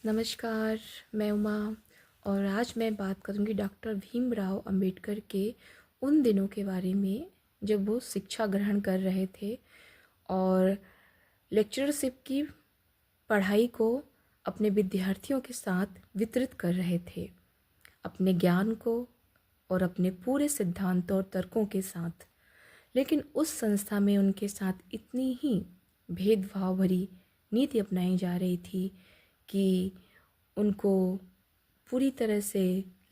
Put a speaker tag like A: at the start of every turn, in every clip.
A: नमस्कार, मैं उमा और आज मैं बात करूंगी डॉक्टर भीमराव अंबेडकर के उन दिनों के बारे में जब वो शिक्षा ग्रहण कर रहे थे और लेक्चरशिप की पढ़ाई को अपने विद्यार्थियों के साथ वितरित कर रहे थे, अपने ज्ञान को और अपने पूरे सिद्धांतों और तर्कों के साथ। लेकिन उस संस्था में उनके साथ इतनी ही भेदभाव भरी नीति अपनाई जा रही थी कि उनको पूरी तरह से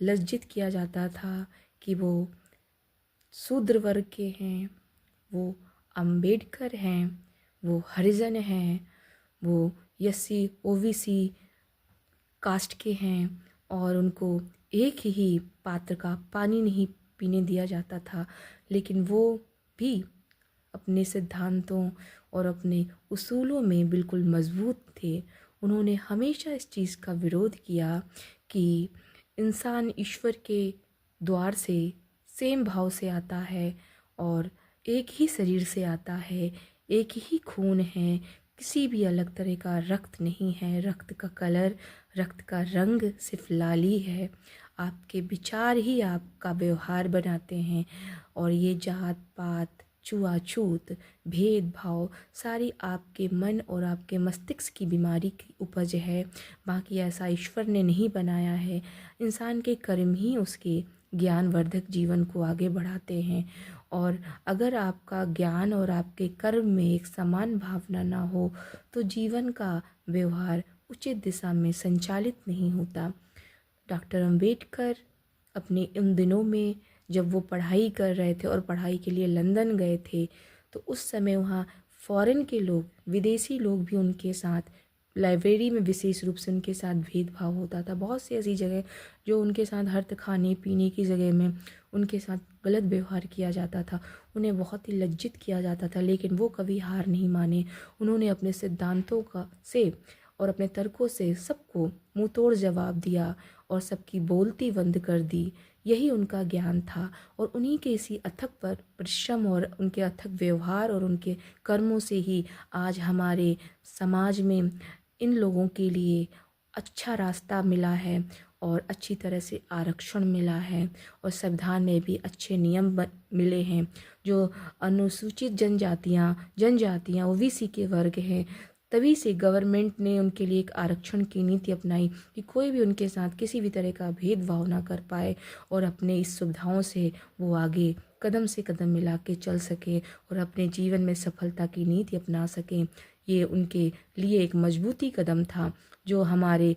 A: लज्जित किया जाता था कि वो शूद्र वर्ग के हैं, वो अंबेडकर हैं, वो हरिजन हैं, वो एससी ओबीसी कास्ट के हैं और उनको एक ही पात्र का पानी नहीं पीने दिया जाता था। लेकिन वो भी अपने सिद्धांतों और अपने उसूलों में बिल्कुल मजबूत थे। उन्होंने हमेशा इस चीज़ का विरोध किया कि इंसान ईश्वर के द्वार से सेम भाव से आता है और एक ही शरीर से आता है, एक ही खून है, किसी भी अलग तरह का रक्त नहीं है। रक्त का कलर, रक्त का रंग सिर्फ लाली है। आपके विचार ही आपका व्यवहार बनाते हैं और ये जात पात, छुआछूत, भेदभाव सारी आपके मन और आपके मस्तिष्क की बीमारी की उपज है। बाकी ऐसा ईश्वर ने नहीं बनाया है। इंसान के कर्म ही उसके ज्ञानवर्धक जीवन को आगे बढ़ाते हैं और अगर आपका ज्ञान और आपके कर्म में एक समान भावना ना हो तो जीवन का व्यवहार उचित दिशा में संचालित नहीं होता। डॉक्टर अंबेडकर अपने उन दिनों में जब वो पढ़ाई कर रहे थे और पढ़ाई के लिए लंदन गए थे तो उस समय वहाँ फॉरेन के लोग, विदेशी लोग भी उनके साथ लाइब्रेरी में विशेष रूप से उनके साथ भेदभाव होता था। बहुत सी ऐसी जगह जो उनके साथ हर खाने पीने की जगह में उनके साथ गलत व्यवहार किया जाता था, उन्हें बहुत ही लज्जित किया जाता था। लेकिन वो कभी हार नहीं माने। उन्होंने अपने सिद्धांतों का से और अपने तर्कों से सबको मुंह तोड़ जवाब दिया और सबकी बोलती बंद कर दी। यही उनका ज्ञान था और उन्हीं के इसी अथक पर परिश्रम और उनके अथक व्यवहार और उनके कर्मों से ही आज हमारे समाज में इन लोगों के लिए अच्छा रास्ता मिला है और अच्छी तरह से आरक्षण मिला है और संविधान में भी अच्छे नियम मिले हैं। जो अनुसूचित जनजातियाँ ओबीसी के वर्ग हैं, तभी से गवर्नमेंट ने उनके लिए एक आरक्षण की नीति अपनाई कि कोई भी उनके साथ किसी भी तरह का भेदभाव ना कर पाए और अपने इस सुविधाओं से वो आगे कदम से कदम मिला के चल सके और अपने जीवन में सफलता की नीति अपना सकें। ये उनके लिए एक मजबूती कदम था जो हमारे